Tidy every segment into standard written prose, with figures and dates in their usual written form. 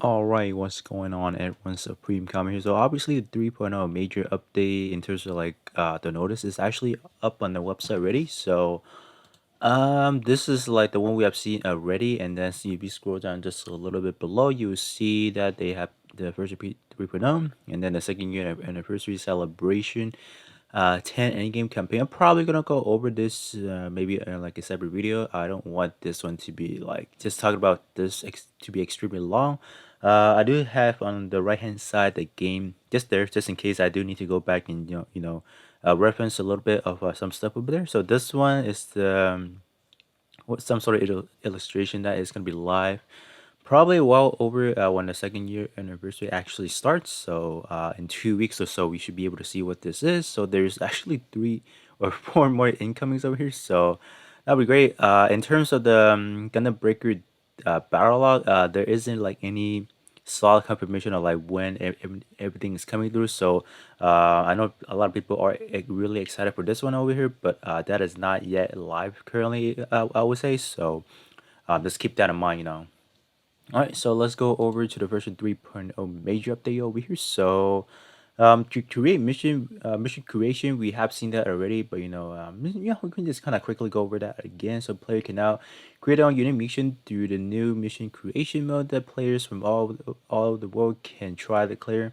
All right, what's going on, everyone? Supreme Comment here. So obviously, the 3.0 major update in terms of like the notice is actually up on the website already. So this is like the one we have seen already, and then see if you scroll down just a little bit below, you will see that they have the version 3.0, and then the second year anniversary celebration. 10 endgame campaign. I'm probably gonna go over this maybe like a separate video. I don't want this one to be like just talking about this to be extremely long. I do have on the right hand side the game just there, just in case I do need to go back and reference a little bit of some stuff over there. So this one is the what some sort of illustration that is gonna be live probably well over when the second year anniversary actually starts. So in 2 weeks or so, we should be able to see what this is. So there's actually three or four more incomings over here. So that'll be great. In terms of the Gundam Breaker battle log, there isn't like any solid confirmation of like when everything is coming through. So I know a lot of people are really excited for this one over here, but that is not yet live currently. I would say so. Just keep that in mind. All right, so let's go over to the version 3.0 major update over here. So, to create mission creation, we have seen that already, but yeah, we can just kind of quickly go over that again. So, player can now create their own unique mission through the new mission creation mode that players from all over the world can try to clear.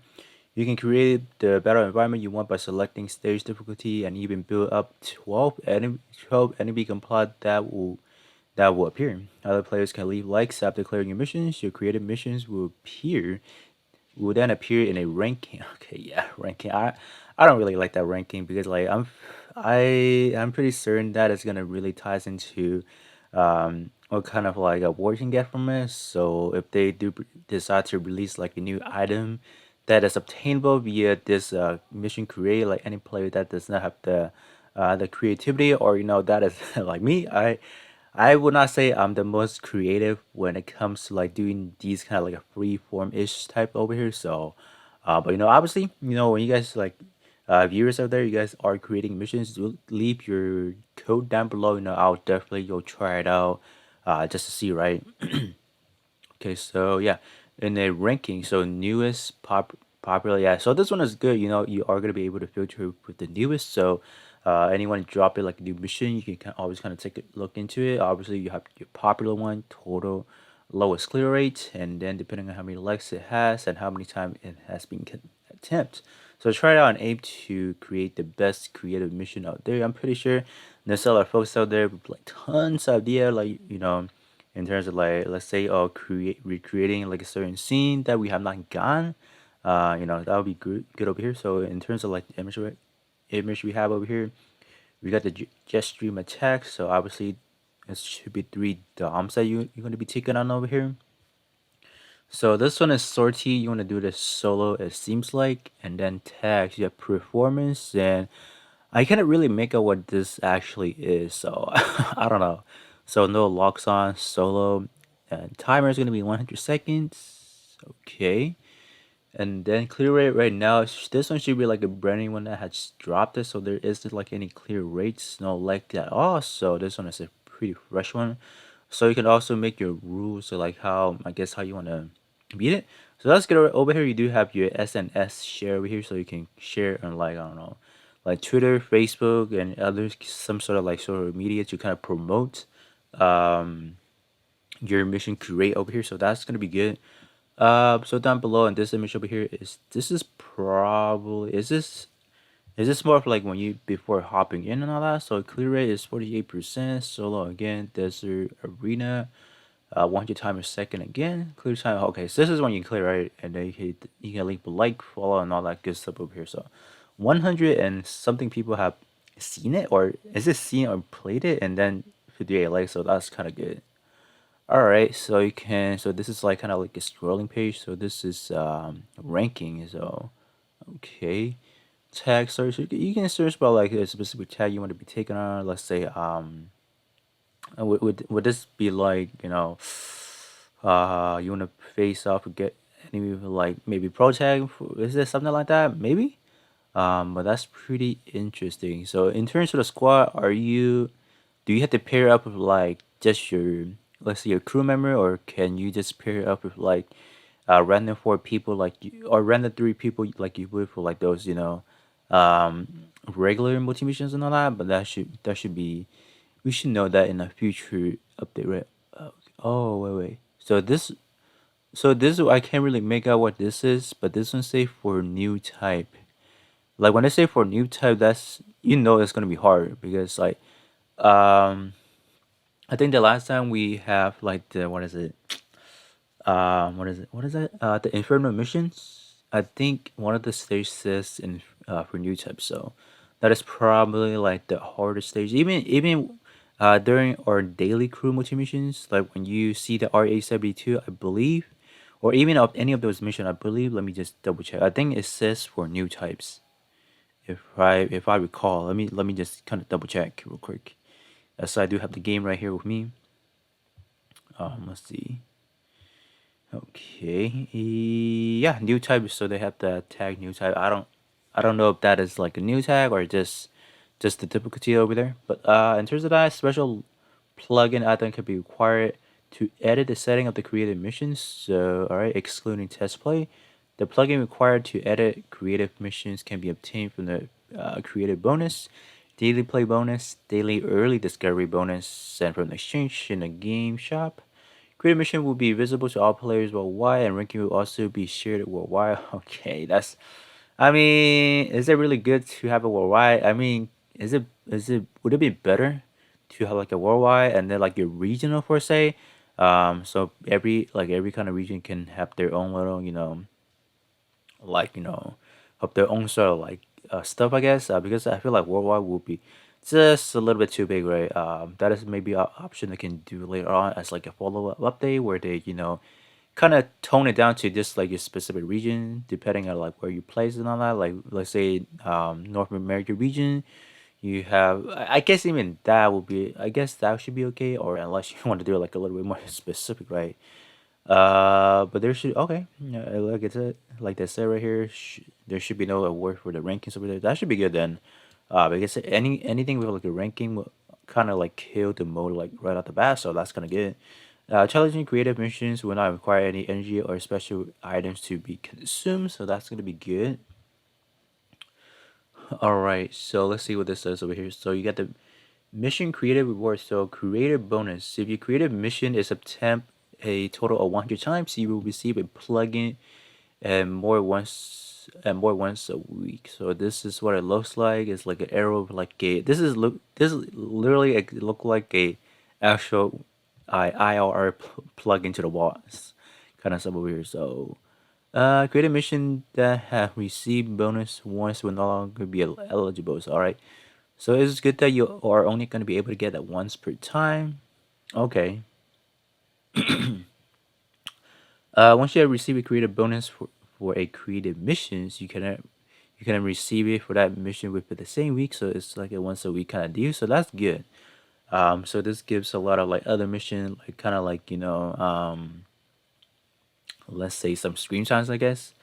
You can create the battle environment you want by selecting stage difficulty and even build up 12 enemy complot that will appear. Other players can leave likes after clearing your missions. Your created missions will then appear in a ranking. Okay, yeah, ranking. I don't really like that ranking because like I'm pretty certain that it's gonna really ties into what kind of like award you can get from it. So if they do decide to release like a new item that is obtainable via this mission create, like any player that does not have the creativity, or that is like me, I would not say I'm the most creative when it comes to like doing these kind of like a free form ish type over here. So, but obviously, when you guys like viewers out there, you guys are creating missions, leave your code down below. I'll definitely go try it out, just to see, right? Okay, so yeah, in the ranking, so newest popular, yeah. So this one is good. You are gonna be able to filter with the newest. So, anyone drop it like a new mission, you can always kind of take a look into it. Obviously, you have your popular one, total lowest clear rate, and then depending on how many likes it has and how many times it has been attempted. So try it out and aim to create the best creative mission out there. I'm pretty sure there's a lot of folks out there with like tons of idea, like in terms of like let's say create recreating like a certain scene that we have not gone. That would be good over here. So in terms of like the image we have over here, we got the jet stream attack. So obviously it should be three DOMs that you're going to be taking on over here. So this one is sortie. You want to do this solo, it seems like, and then tags. You have performance, and I cannot really make out what this actually is. So I don't know. So no locks on solo, and timer is gonna be 100 seconds. Okay, and then clear rate right now. This one should be like a brand new one that has dropped it, so there isn't like any clear rates, no like at all. So this one is a pretty fresh one. So you can also make your rules, so like how I guess how you want to beat it. So let's get over here. You do have your SNS share over here, so you can share on like I don't know, like Twitter, Facebook, and others, some sort of like social media to kind of promote um your mission create over here. So that's gonna be good. So down below in this image over here is probably is this more of like when you before hopping in and all that? So clear rate is 48%. Solo again, desert arena, 100 times a second again. Clear time. Okay, so this is when you clear, right? And then you can leave a like, follow, and all that good stuff over here. So 100 and something people have seen it, or is it seen or played it, and then 58 likes. So that's kind of good. All right, so you can. So this is like kind of like a scrolling page. So this is ranking. So okay, tag search. You can search about like a specific tag you want to be taken on. Let's say would this be like you want to face off or get any like maybe pro tag? Is there something like that? Maybe. But that's pretty interesting. So in terms of the squad, do you have to pair up with like just your let's say your crew member, or can you just pair up with like random four people like you, or random three people like you would for like those um, regular multi missions and all that. But that should be, we should know that in a future update, right? Oh wait. So this I can't really make out what this is, but this one say for new type. Like when I say for new type, that's it's gonna be hard because like um I think the last time we have like the what is it? What is it? What is that? The Inferno missions. I think one of the stage says in for new type, so that is probably like the hardest stage. Even during our daily crew multi missions, like when you see the RA72, I believe, or even of any of those missions, I believe. Let me just double check. I think it says for new types. If I recall, let me just kind of double check real quick. So I do have the game right here with me. Let's see. Okay. Yeah, new type. So they have the tag new type. I don't know if that is like a new tag or just the difficulty over there. But in terms of that, special plugin I think could be required to edit the setting of the creative missions. So all right, excluding test play, the plugin required to edit creative missions can be obtained from the creative bonus, daily play bonus, daily early discovery bonus, and from the exchange in the game shop. Creative mission will be visible to all players worldwide, and ranking will also be shared worldwide. Okay, that's. I mean, is it really good to have a worldwide? I mean, would it be better to have like a worldwide and then like your regional for say? So every kind of region can have their own little like of their own sort of like stuff, I guess. Because I feel like worldwide will be just a little bit too big, right? That is maybe an option they can do later on as like a follow up update where they kind of tone it down to just like your specific region, depending on like where you place it and all that. Like let's say North America region, you have. I guess even that will be. I guess that should be okay, or unless you want to do it like a little bit more specific, right? But there should okay. Yeah, like it's like they said right here. There should be no award for the rankings over there. That should be good then. Because anything with like a ranking will kind of like kill the mode like right off the bat. So that's kind of good. Challenging creative missions will not require any energy or special items to be consumed. So that's gonna be good. All right. So let's see what this says over here. So you got the mission creative reward. So creative bonus. If your creative mission is attempt a total of 100 times, you will receive a plugin and more once a week. So this is what it looks like. It's like an arrow, like a. This is literally look like a actual IRR plug into the wall. It's kind of stuff over here. So create a mission that have received bonus once will no longer be eligible. So all right. So it's good that you are only going to be able to get that once per time. Okay. Once you have received a creative bonus for a creative missions, you can receive it for that mission within the same week. So it's like a once a week kind of deal. So that's good. So this gives a lot of like other mission, like kind of like let's say some screenshots, I guess.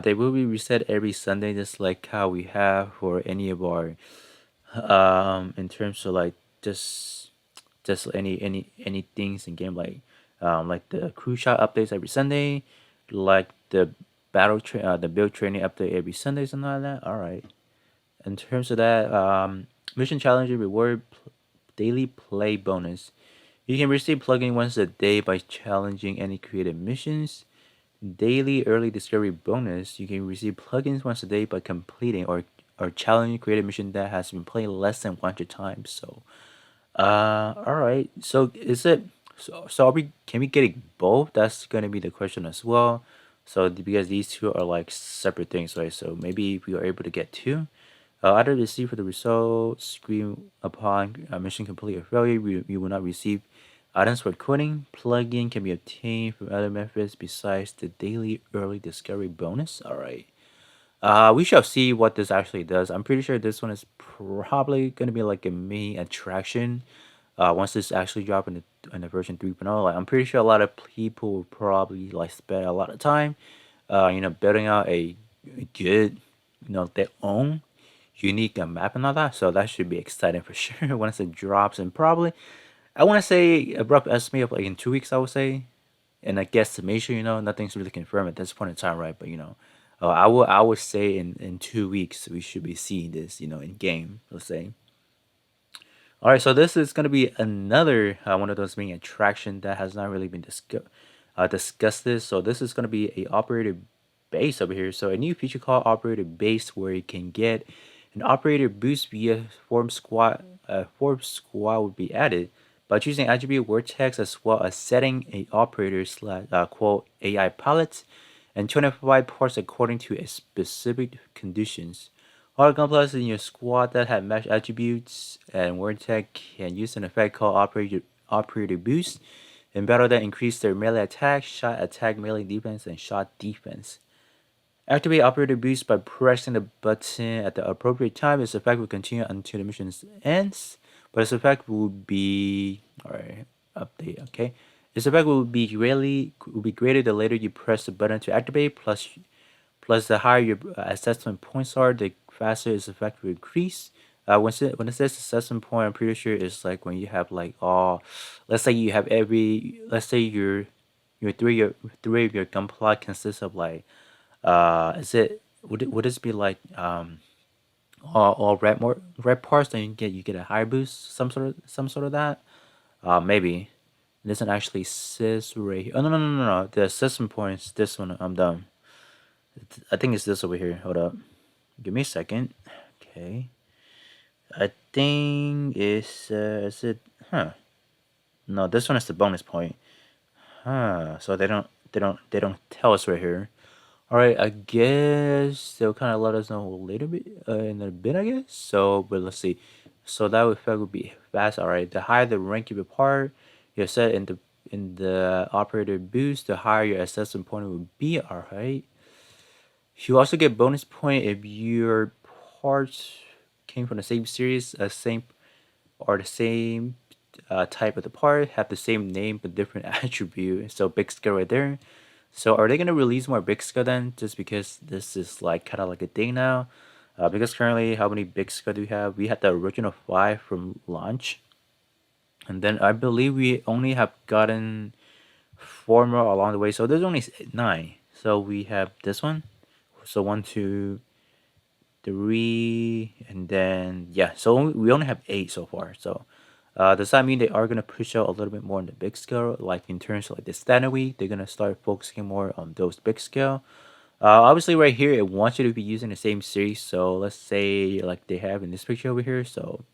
They will be reset every Sunday, just like how we have for any of our in terms of like just any things in game like the crew shot updates every Sunday, like the the build training update every Sunday, something like that. All right. In terms of that, mission challenge reward daily play bonus. You can receive plugin once a day by challenging any creative missions. Daily early discovery bonus. You can receive plugins once a day by completing or challenging creative mission that has been played less than 100 times. So all right. So is it so are we can we get it both? That's gonna be the question as well. So because these two are like separate things, right? So maybe if we are able to get two, either receive for the result screen upon mission complete or failure, we will not receive items for quitting. Plugin can be obtained from other methods besides the daily early discovery bonus. All right. We shall see what this actually does. I'm pretty sure this one is probably going to be like a main attraction. Once this actually drop in the version 3.0, like I'm pretty sure a lot of people will probably like spend a lot of time, building out a good, their own unique map and all that. So that should be exciting for sure once it drops. And probably, I want to say a rough estimate of like in 2 weeks. I would say in a guesstimation. Nothing's really confirmed at this point in time, right? But I would say in 2 weeks we should be seeing this, in game. Let's say. All right, so this is going to be another one of those main attraction that has not really been discussed. This, so this is going to be a operator base over here. So a new feature called operator base, where you can get an operator boost via form squad. Form squad would be added by choosing attribute word text as well as setting a operator slash quote AI palette and 25 parts according to a specific conditions. All complexes in your squad that have match attributes and word tag can use an effect called operator boost in battle that increase their melee attack, shot attack, melee defense, and shot defense. Activate operator boost by pressing the button at the appropriate time. This effect will continue until the mission ends, but this effect will be alright. Update, okay. This effect will be greater the later you press the button to activate. Plus the higher your assessment points are, the faster its effect will increase. When it says assessment point, I'm pretty sure it's like when you have like let's say you have let's say your three of your gunpla consists of like is it would this be like all red parts? Then you get a higher boost, some sort of that. Maybe it doesn't actually says right here. Oh, no, no, no, no, no. The assessment points. This one, I'm done. I think it's this over here. Hold up. Give me a second. Okay. I think it's is it? Huh. No, this one is the bonus point. Huh. So they don't tell us right here. All right, I guess they'll kind of let us know a little bit in a bit, I guess. So, but let's see. So that effect would be fast. All right, the higher the rank of your part, you're set in the operator boost, the higher your assessment point would be. All right. You also get bonus point if your parts came from the same series, the same type of the part, have the same name but different attribute. So big scale right there. So are they gonna release more big scale then? Just because this is like kind of like a thing now. Because currently, how many big scale do we have? We had the original 5 from launch, and then I believe we only have gotten 4 more along the way. So there's only 9. So we have this one. So 1, 2, 3, and then yeah. So we only have 8 so far. So does that mean they are gonna push out a little bit more on the big scale, like in terms of like the standard week? They're gonna start focusing more on those big scale. Obviously, right here it wants you to be using the same series. So let's say like they have in this picture over here. So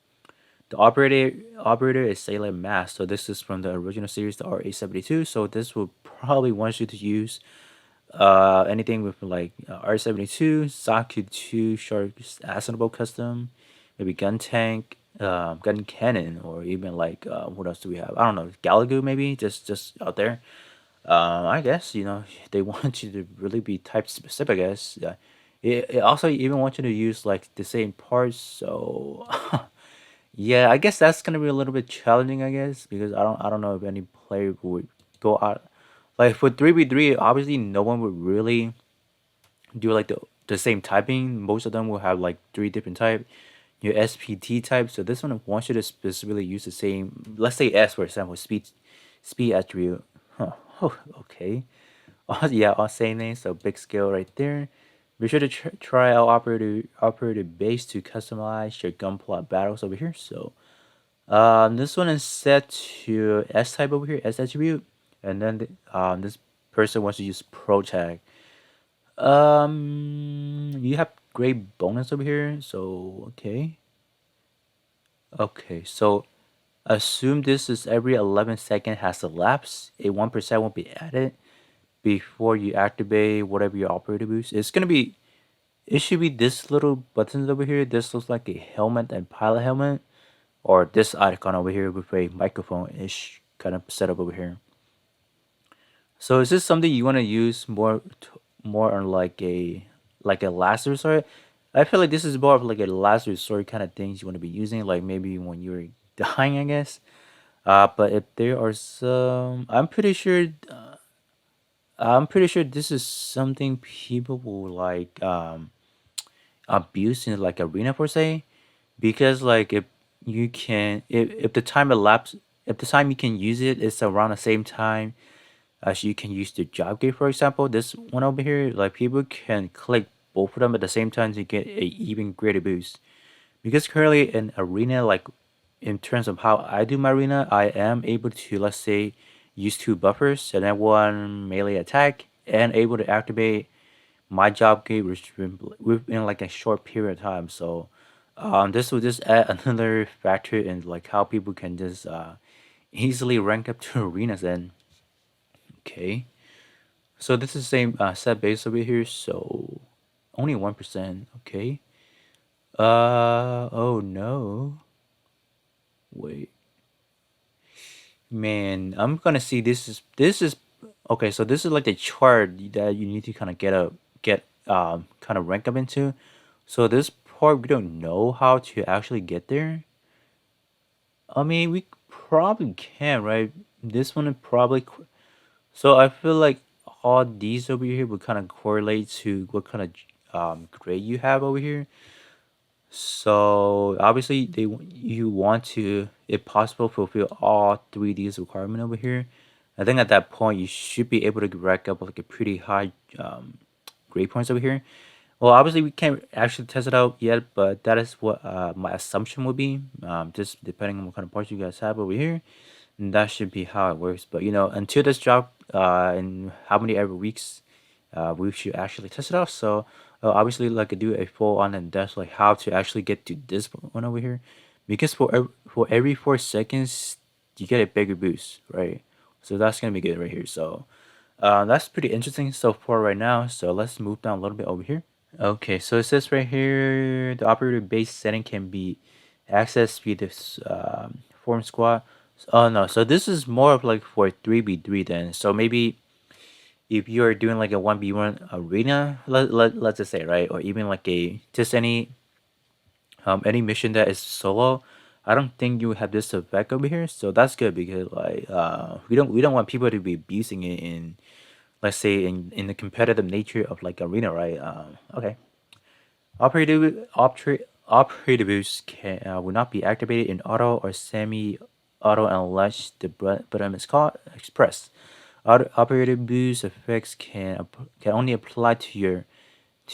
the operator is Sailor Mass. So this is from the original series, the R872. So this will probably want you to use anything with like R72, Saku 2, Shark's Ascenable Custom, maybe Gun Tank, Gun Cannon, or even like what else do we have? I don't know, Galagu maybe, just out there. I guess they want you to really be type specific. I guess it also even wants you to use like the same parts. So yeah, I guess that's gonna be a little bit challenging. I guess because I don't know if any player would go out like for 3v3. Obviously, no one would really do like the same typing. Most of them will have like 3 different type. Your SPT type. So this one wants you to specifically use the same. Let's say S for example, speed attribute. Huh. Oh, okay. Yeah, all same name. So big scale right there. Be sure to try out operator base to customize your gunpla battles over here. So this one is set to S type over here, S attribute, and then this person wants to use pro tag. You have great bonus over here. So okay. So assume this is every 11 second has elapsed. A 1% won't be added before you activate whatever your operator boost. It should be this little buttons over here. This looks like a helmet and pilot helmet, or this icon over here with a microphone ish kind of setup over here. So is this something you want to use more on like a last resort? I feel like this is more of like a last resort kind of things you want to be using, like maybe when you're dying, I guess. But if there are some, I'm pretty sure this is something people will like abuse in like arena per se, because like if the time elapse if the time you can use it is around the same time as you can use the job gate, for example. This one over here, like people can click both of them at the same time to get a even greater boost. Because currently in arena, like in terms of how I do my arena, I am able to, let's say, use two buffers and then one melee attack and able to activate my job gate within like a short period of time. So this will just add another factor in like how people can just easily rank up to arenas. And okay, so this is the same set base over here. So only 1%. Okay. Oh no. Wait. Man, I'm gonna see this is okay, so this is like the chart that you need to kind of get kind of rank up into. So this part we don't know how to actually get there. I mean, we probably can, right? This one would probably so I feel like all these over here would kind of correlate to what kind of grade you have over here. So obviously you want to, if possible, fulfill all three of these requirements over here. I think at that point you should be able to rack up like a pretty high grade points over here. Well, obviously we can't actually test it out yet, but that is what my assumption would be. Just depending on what kind of parts you guys have over here, and that should be how it works. But until this drop in how many ever weeks, we should actually test it out. So obviously, like I do a full on and depth like how to actually get to this one over here, because for every 4 seconds you get a bigger boost, right? So that's gonna be good right here. So that's pretty interesting so far right now. So let's move down a little bit over here. Okay, so it says right here the operator base setting can be accessed via this form squad. Oh no, so this is more of like for 3v3 then. So maybe if you're doing like a 1v1 arena, let's just say, right, or even like a just any mission that is solo, I don't think you have this effect over here. So that's good because like we don't want people to be abusing it in, let's say, in the competitive nature of like arena, right? Okay. Operator boost can will not be activated in auto or semi-auto unless the button is called express. Operator boost effects can only apply to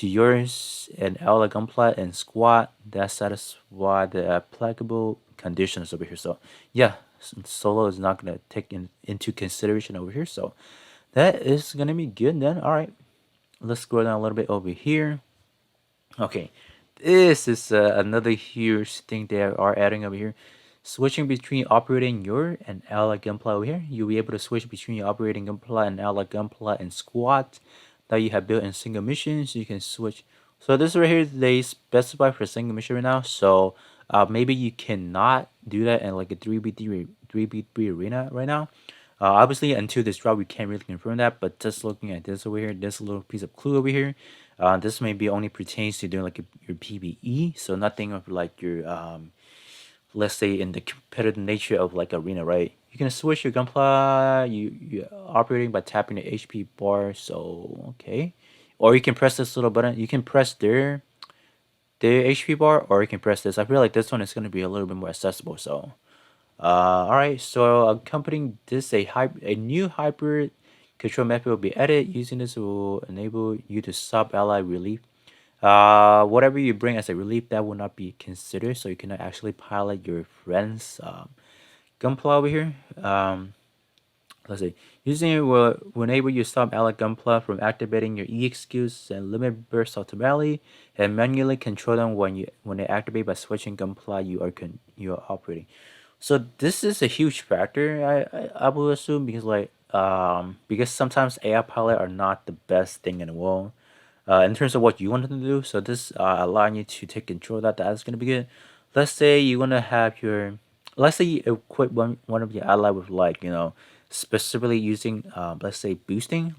yours and Ella Gunpla and Squad that satisfy the applicable conditions over here. So yeah, solo is not gonna take into consideration over here. So that is gonna be good then. All right, let's scroll down a little bit over here. Okay, this is another huge thing they are adding over here. Switching between operating your and ally gunpla over here. You'll be able to switch between your operating gunpla and ally gunpla and squad that you have built in single mission. So you can switch. So this right here, they specify for single mission right now. So maybe you cannot do that in like a 3v3 arena right now. Obviously, until this drop, we can't really confirm that. But just looking at this over here, this little piece of clue over here, this maybe only pertains to doing like your PVE, so nothing of like your let's say in the competitive nature of like arena, right? You can switch your gunpla, you operating by tapping the HP bar. So okay, or you can press this little button. You can press their HP bar, or you can press this. I feel like this one is going to be a little bit more accessible. So all right, so accompanying this, a new hybrid control method will be added. Using this will enable you to sub ally relief. Whatever you bring as a relief, that will not be considered, so you cannot actually pilot your friend's gunpla over here. Let's see. Using it will enable you to stop ally gunpla from activating your EX skills and limit bursts automatically, and manually control them when they activate by switching gunpla you are operating. So this is a huge factor, I will assume, because because sometimes AI pilot are not the best thing in the world in terms of what you want them to do. So this allowing you to take control of that. That's gonna be good. Let's say you wanna have let's say you equip one of your ally with like specifically using let's say boosting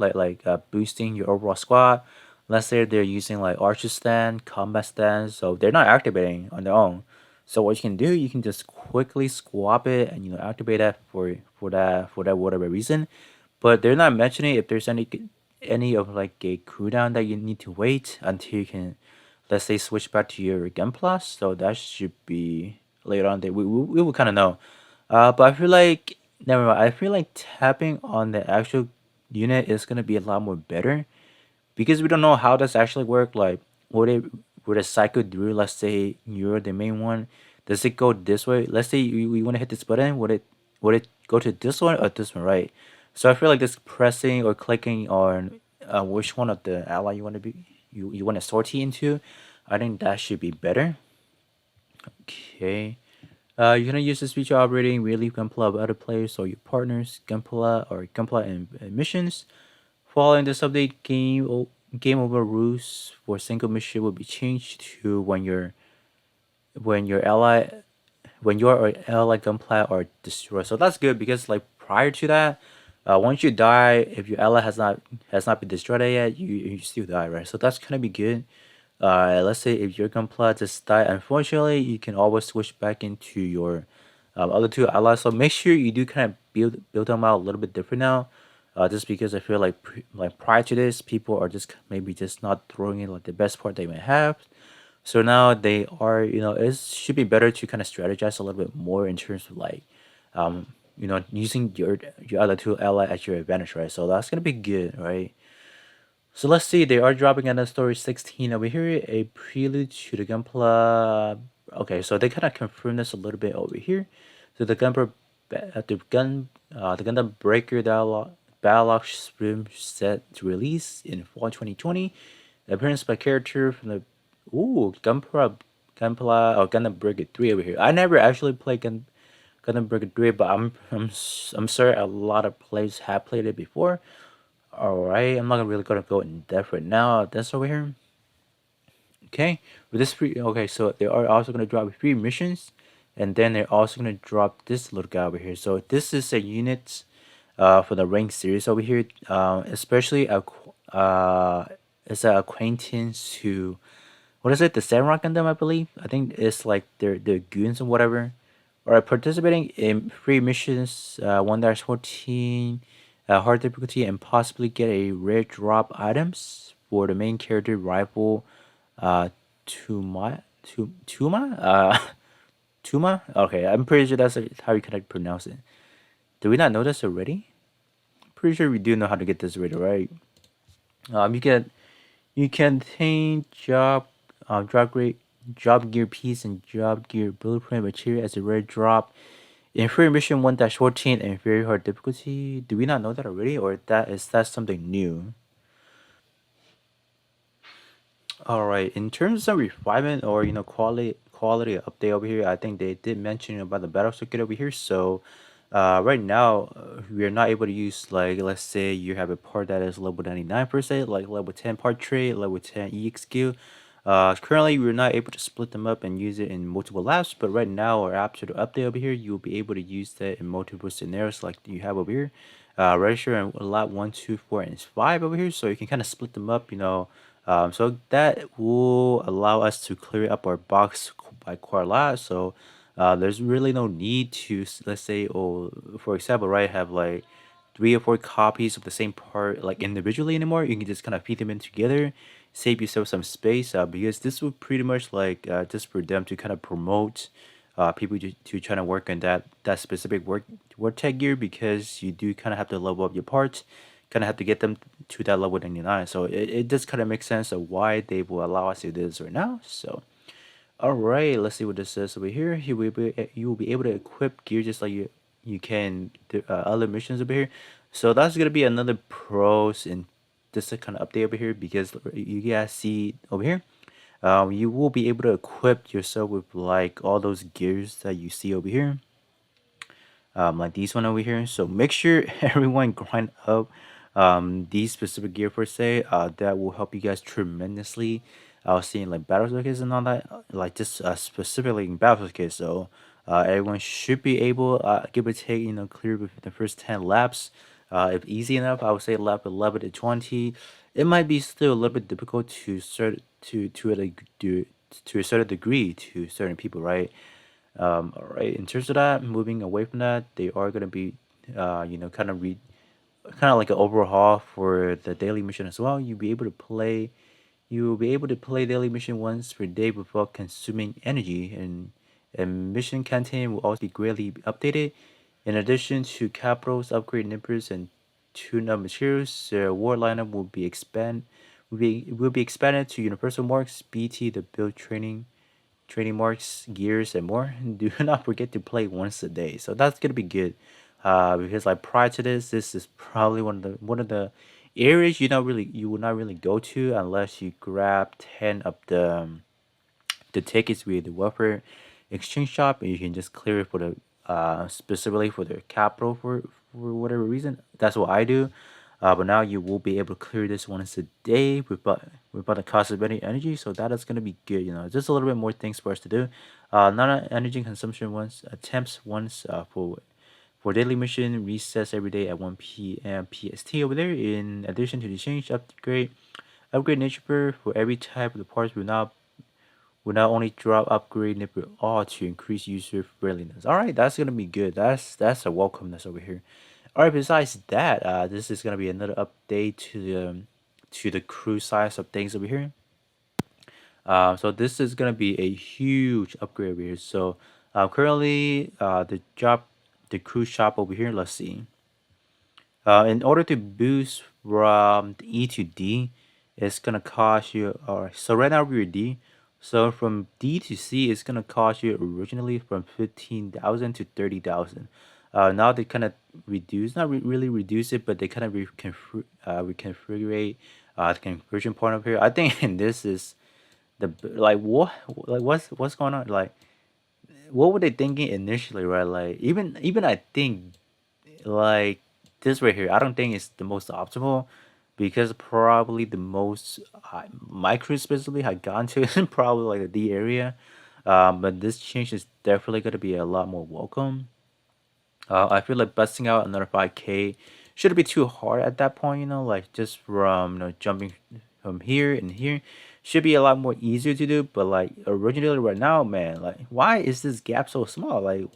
boosting your overall squad. Let's say they're using like archer stand, combat stand, so they're not activating on their own. So what you can do, you can just quickly swap it and activate that for that whatever reason. But they're not mentioning if there's any of like a cooldown that you need to wait until you can, let's say, switch back to your gun plus. So that should be later on. We will kind of know. But I feel like never mind. I feel like tapping on the actual unit is gonna be a lot more better because we don't know how does actually work. Like, would it cycle through? Let's say you're the main one. Does it go this way? Let's say you want to hit this button. Would it go to this one or this one, right? So I feel like this pressing or clicking on which one of the ally you want to be you want to sortie into. I think that should be better. Okay. You're gonna use this feature operating relieve gunpla of other players or your partners, gunpla and missions. Following this update, game over rules for single mission will be changed to when your ally when your ally gunpla are destroyed. So that's good because like prior to that, once you die, if your ally has not been destroyed yet, you still die, right? So that's gonna be good. Let's say if your gunpla just died, unfortunately, you can always switch back into your other two allies. So make sure you do kind of build them out a little bit different now. Just because I feel like like prior to this, people are just maybe just not throwing in like the best part they may have. So now they are, it should be better to kind of strategize a little bit more in terms of like, using your other two ally at your advantage, right? So that's gonna be good, right? So let's see, they are dropping another story 16 over here, a prelude to the Gunpla. Okay, so they kind of confirmed this a little bit over here. So the Gundam Breaker dialogue stream set to release in fall 2020. Appearance by character from the Gunpla or Gundam Breaker 3 over here. I never actually played Gundam Breaker 3, but I'm sure a lot of players have played it before. All right, I'm not really gonna go in depth right now. That's over here. Okay, with this free. Okay, so they are also gonna drop free missions, and then they're also gonna drop this little guy over here. So this is a unit, for the rank series over here. Especially it's an acquaintance to what is it? The Sandrock Gundam, I believe. I think it's like their goons and whatever. Or participating in free missions, 1-14, hard difficulty, and possibly get a rare drop items for the main character rifle, Tuma, Tuma. Okay, I'm pretty sure that's how you can pronounce it. Did we not know this already? Pretty sure we do know how to get this already, right? You get you can obtain job gear piece and job gear blueprint material as a rare drop in free mission 1-14 and very hard difficulty. Do we not know that already, or that something new? All right. In terms of refinement or quality update over here, I think they did mention about the battle circuit over here. So, right now we are not able to use like let's say you have a part that is level 99 per se, like level 10 part trait, level 10 EX skill. Currently we're not able to split them up and use it in multiple labs, but right now or after the update over here, you'll be able to use that in multiple scenarios like you have over here. Register in lab 1, 2, 4, and 5 over here, so you can kind of split them up, so that will allow us to clear up our box by quite a lot. So there's really no need to let's say, oh, for example, right, have like 3 or 4 copies of the same part like individually anymore. You can just kind of feed them in together, save yourself some space. Because this would pretty much like just for them to kind of promote people to try to work on that specific work tech gear, because you do kind of have to level up your parts, kind of have to get them to that level 99. So it does kind of make sense of why they will allow us to do this right now. So all right, let's see what this says over here. You will be able to equip gear just like you can the other missions over here. So that's gonna be another pros in this kind of update over here, because you guys see over here, you will be able to equip yourself with like all those gears that you see over here, like these one over here. So make sure everyone grind up these specific gear per se. That will help you guys tremendously. I was seeing like battle circuits and all that, like just specifically in battle circuits. So everyone should be able, give or take, clear with the first 10 laps. If easy enough, I would say lap 11 to 20. It might be still a little bit difficult to a certain degree to certain people, right? All right. In terms of that, moving away from that, they are gonna be, kind of like an overhaul for the daily mission as well. You will be able to play daily mission once per day without consuming energy, and mission content will also be greatly updated. In addition to capitals, upgrade nippers, and tune-up materials. War lineup will be expanded to universal marks, BT, the build training marks, gears, and more. Do not forget to play once a day. So that's gonna be good. Because like prior to this, this is probably one of the areas you would not really go to unless you grab 10 of the tickets with the welfare exchange shop, and you can just clear it for the specifically for the capital for whatever reason. That's what I do. But now you will be able to clear this once a day without the cost of any energy. So that is gonna be good. Just a little bit more things for us to do. Non energy consumption once attempts once for daily mission resets every day at 1 p.m. PST over there. In addition to the change upgrade nature for every type of the parts will not only drop upgrade nipper all to increase user friendliness. All right, that's gonna be good. That's a welcomeness over here. All right, besides that, this is gonna be another update to the crew size of things over here. So this is gonna be a huge upgrade over here. So currently, the crew shop over here. Let's see. In order to boost from E to D, it's gonna cost you. So right now we're D. So from D to C, it's gonna cost you originally from 15,000 to 30,000. Now they kind of reduce, not really reduce it, but they kind of reconfigure the conversion point up here. I think this is like what's going on? Like what were they thinking initially, right? Like even I think like this right here, I don't think it's the most optimal because probably the most micro specifically had gone to is probably like the D area. But this change is definitely going to be a lot more welcome. I feel like busting out another 5K shouldn't be too hard at that point, like just from jumping from here and here should be a lot more easier to do. But like originally right now, man, like why is this gap so small? Like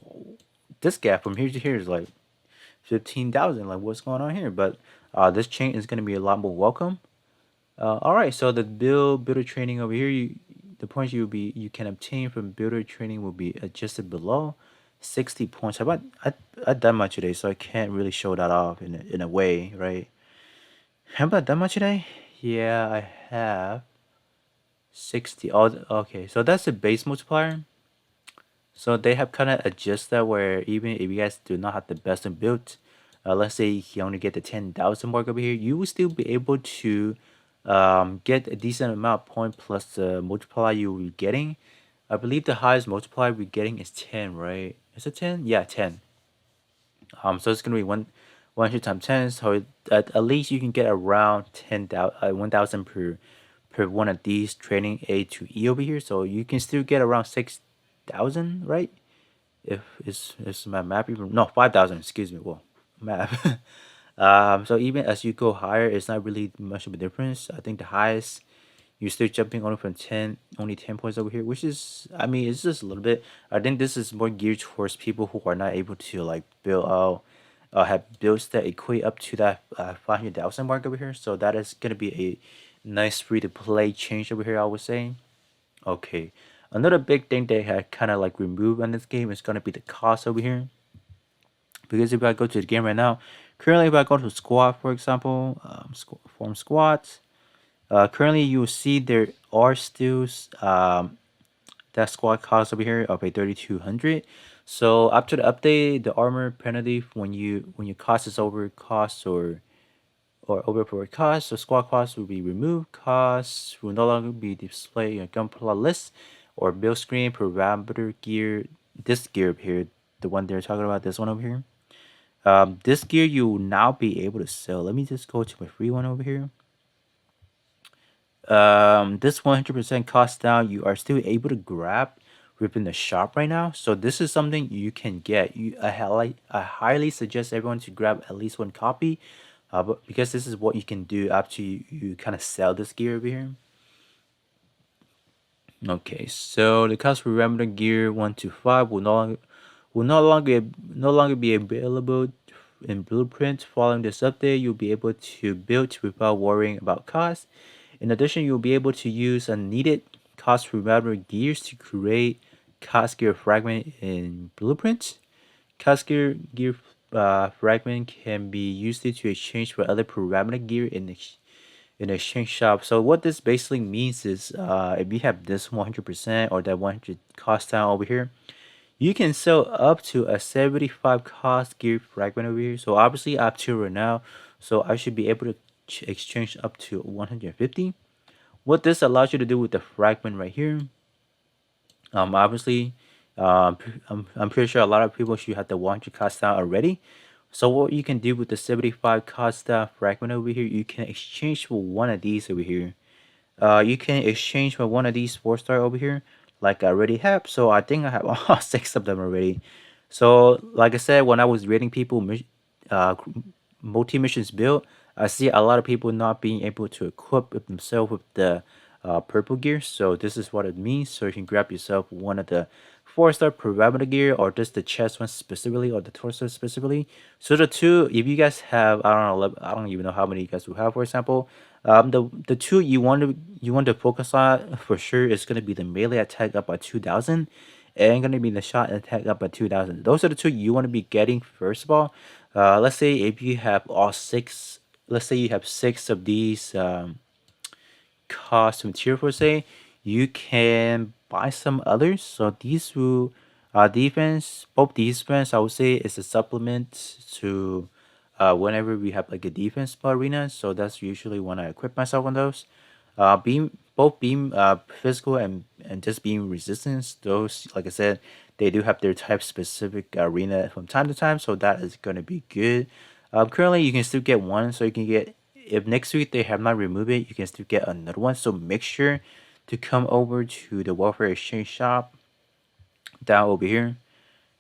this gap from here to here is like 15,000. Like, what's going on here? But this chain is going to be a lot more welcome. All right, so the builder training over here, the points you can obtain from builder training will be adjusted below. 60 points. I done much today, so I can't really show that off in a way, right? Have I done much today? Yeah, I have 60. Oh, okay. So that's the base multiplier. So they have kind of adjusted that where even if you guys do not have the best in build, let's say you only get the 10,000 mark over here, you will still be able to get a decent amount of point plus the multiplier you will be getting. I believe the highest multiplier we're getting is 10, right? Is it 10? Yeah, 10. So it's gonna be 100 times 10. So at least you can get around 1,000 per one of these training A to E over here. So you can still get around 6,000, right? If is my map even no 5,000? Excuse me. Well, map. So even as you go higher, it's not really much of a difference. I think the highest you're still jumping only from 10, only 10 points over here, which is, I mean, it's just a little bit. I think this is more geared towards people who are not able to like build out, have builds that equate up to that 500,000 mark over here. So that is gonna be a nice free to play change over here, I would say. Okay, another big thing they had kind of like removed on this game is gonna be the cost over here. Because if I go to the game right now, currently if I go to squad, for example, form squads, currently you will see there are still that squad cost over here of a 3,200. So after the update, the armor penalty when your cost is over cost or over for cost, so squad cost will be removed. Costs will no longer be displayed in a gunpla list or build screen parameter gear. This gear up here, the one they're talking about, this one over here. This gear you will now be able to sell. Let me just go to my free one over here. This 100% cost down you are still able to grab within the shop right now. So this is something you can get. I highly suggest everyone to grab at least one copy, but because this is what you can do after you kind of sell this gear over here. Okay, so the cost for Refinement gear 1 to 5 will no longer be available in Blueprint. Following this update, you'll be able to build without worrying about cost. In addition, you'll be able to use unneeded cost Refinement gears to create cost gear fragment in Blueprint. Cost gear fragment can be used to exchange for other parameter gear in the exchange shop. So what this basically means is, if you have this 100% or that 100 cost down over here, you can sell up to a 75 cost gear fragment over here. So obviously up to right now, so I should be able to exchange up to 150. What this allows you to do with the fragment right here, obviously, I'm pretty sure a lot of people should have the 100 cost down already. So what you can do with the 75 cost down fragment over here, you can exchange for one of these over here. You can exchange for one of these 4-star over here, like I already have. So I think I have all 6 of them already. So like I said, when I was rating people uh, multi missions build, I see a lot of people not being able to equip with themselves with the purple gear. So this is what it means. So you can grab yourself one of the 4-star parameter gear, or just the chest one specifically, or the torso specifically. So the two, if you guys have, I don't know, I don't even know how many you guys will have. For example, the two you want to focus on for sure is gonna be the melee attack up by 2,000, and gonna be the shot attack up by 2,000. Those are the two you want to be getting first of all. Let's say if you have all 6, let's say you have 6 of these cost material for say, you can buy some others. So these will defense, both defense I would say is a supplement to whenever we have like a defense arena. So that's usually when I equip myself on those. Beam, both beam physical and just beam resistance, those like I said, they do have their type specific arena from time to time, so that is going to be good. Currently you can still get one, so you can get, if next week they have not removed it, you can still get another one. So make sure to come over to the Welfare Exchange shop down over here.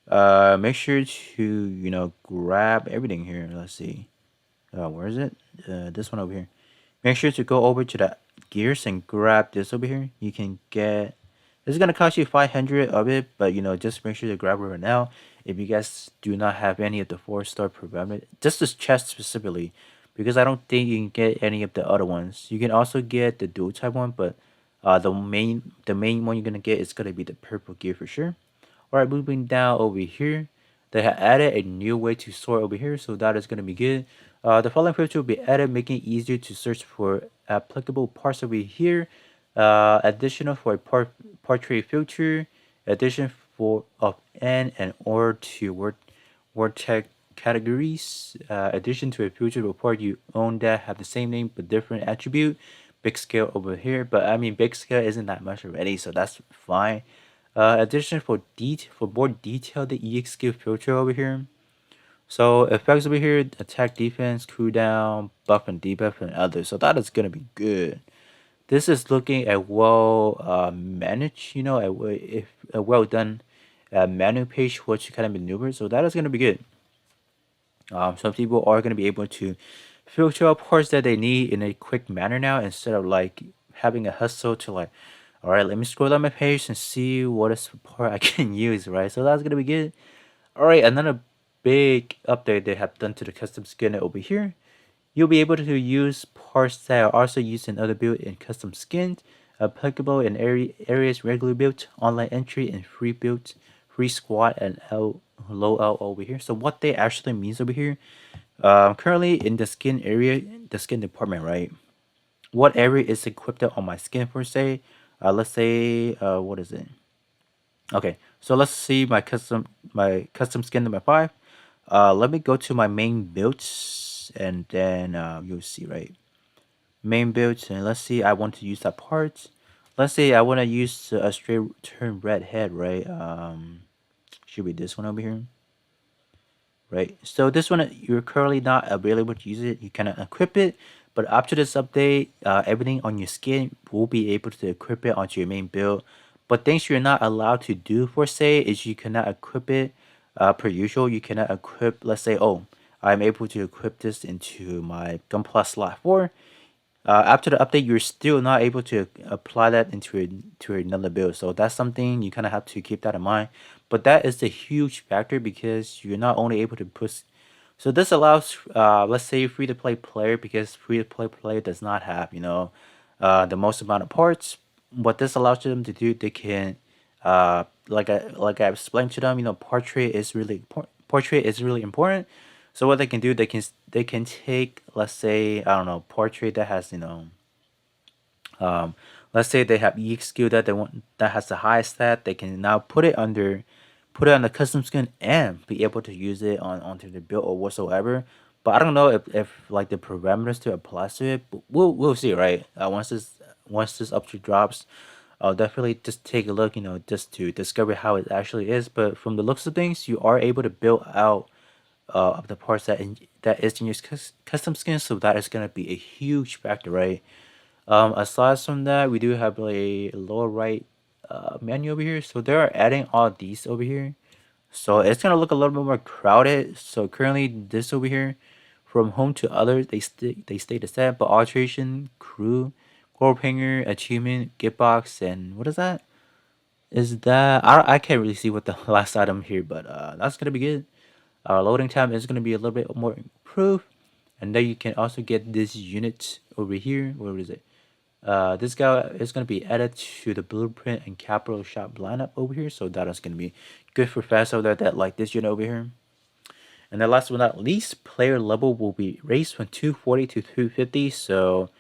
Make sure to grab everything here. Let's see. Where is it? This one over here. Make sure to go over to the gears and grab this over here. You can get. It's gonna cost you 500 of it, but just make sure to grab it right now. If you guys do not have any of the 4-star programming, just this chest specifically, because I don't think you can get any of the other ones. You can also get the dual type one, but the main one you're gonna get is gonna be the purple gear for sure. Alright, moving down over here, they have added a new way to sort over here, so that is going to be good. The following feature will be added, making it easier to search for applicable parts over here. Additional for a portrait filter, addition for of and or to word tag categories, addition to a future report you own that have the same name but different attribute. Big scale over here, but I mean big scale isn't that much already, so that's fine. Addition for more detailed EX skill filter over here. So effects over here, attack, defense, cooldown, buff and debuff, and others. So that is gonna be good. This is looking at well managed, if a well done menu page what you kind of maneuver. So that is gonna be good. Some people are gonna be able to filter out parts that they need in a quick manner now, instead of like having a hustle to like, all right, let me scroll down my page and see what is part I can use, right? So that's gonna be good. All right, another big update they have done to the custom skin over here. You'll be able to use parts that are also used in other build and custom skins, applicable in areas regularly built, online entry, and free built, free squad, and low L over here. So what they actually means over here, currently in the skin area, the skin department, right? What area is equipped on my skin per se? Let's say, what is it? Okay, so let's see my custom skin number 5. Let me go to my main builds, and then you'll see, right? Main builds, and let's see, I want to use that part. Let's say I want to use a straight turn red head, right? Should be this one over here, right? So this one you're currently not available to use it. You cannot equip it, but after this update, everything on your skin will be able to equip it onto your main build. But things you're not allowed to do for say is you cannot equip it per usual. You cannot equip, let's say, oh, I'm able to equip this into my Gun Plus slot 4. After the update, you're still not able to apply that to another build. So that's something you kind of have to keep that in mind. But that is a huge factor because you're not only able to push. So this allows, let's say, free to play player, because free to play player does not have the most amount of parts. What this allows them to do, they can like I explained to them, portrait is really important. portrait is really important. So what they can do, they can take, let's say, I don't know, portrait that has, um, let's say they have EX skill that they want that has the highest stat. They can now put it on the custom skin and be able to use it on onto the build or whatsoever. But I don't know if like the parameters to apply to it. But we'll see, right? Once this update drops, I'll definitely just take a look, just to discover how it actually is. But from the looks of things, you are able to build out of the parts that is in your custom skin, so that is gonna be a huge factor, right? Aside from that, we do have a lower right menu over here. So they're adding all these over here. So it's gonna look a little bit more crowded. So currently this over here, from home to others, they stay the same, but alteration, crew, core hanger, achievement, gift box, and what is that? Is that I can't really see what the last item here, but that's gonna be good. Our loading time is gonna be a little bit more improved, and then you can also get this unit over here. Where is it? This guy is going to be added to the blueprint and capital shop lineup over here, so that is going to be good for fast over there that like this unit over here. And then last but not least, player level will be raised from 240 to 250, so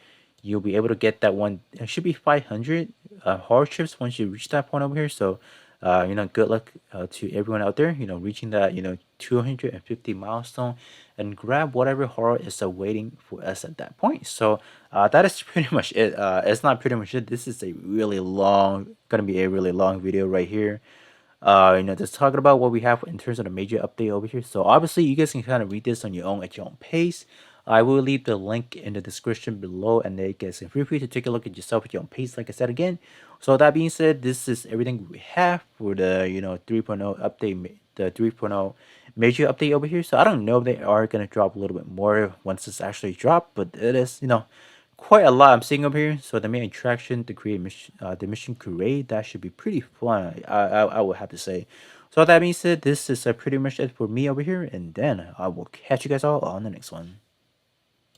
you'll be able to get that one. It should be 500 hardships once you reach that point over here. So, good luck to everyone out there. Reaching that 250 milestone, and grab whatever horror is awaiting for us at that point. So, that is pretty much it. It's not pretty much it. This is a really long, gonna be a really long video right here. Just talking about what we have in terms of the major update over here. So obviously you guys can kind of read this on your own at your own pace. I will leave the link in the description below, and then you guys can feel free to take a look at yourself at your own pace, like I said again. So that being said, this is everything we have for the 3.0 update, the 3.0 major update over here. So I don't know if they are gonna drop a little bit more once it's actually dropped, but it is quite a lot I'm seeing over here. So the main attraction to create mission, the mission create, that should be pretty fun. I would have to say. So that being said, this is pretty much it for me over here, and then I will catch you guys all on the next one.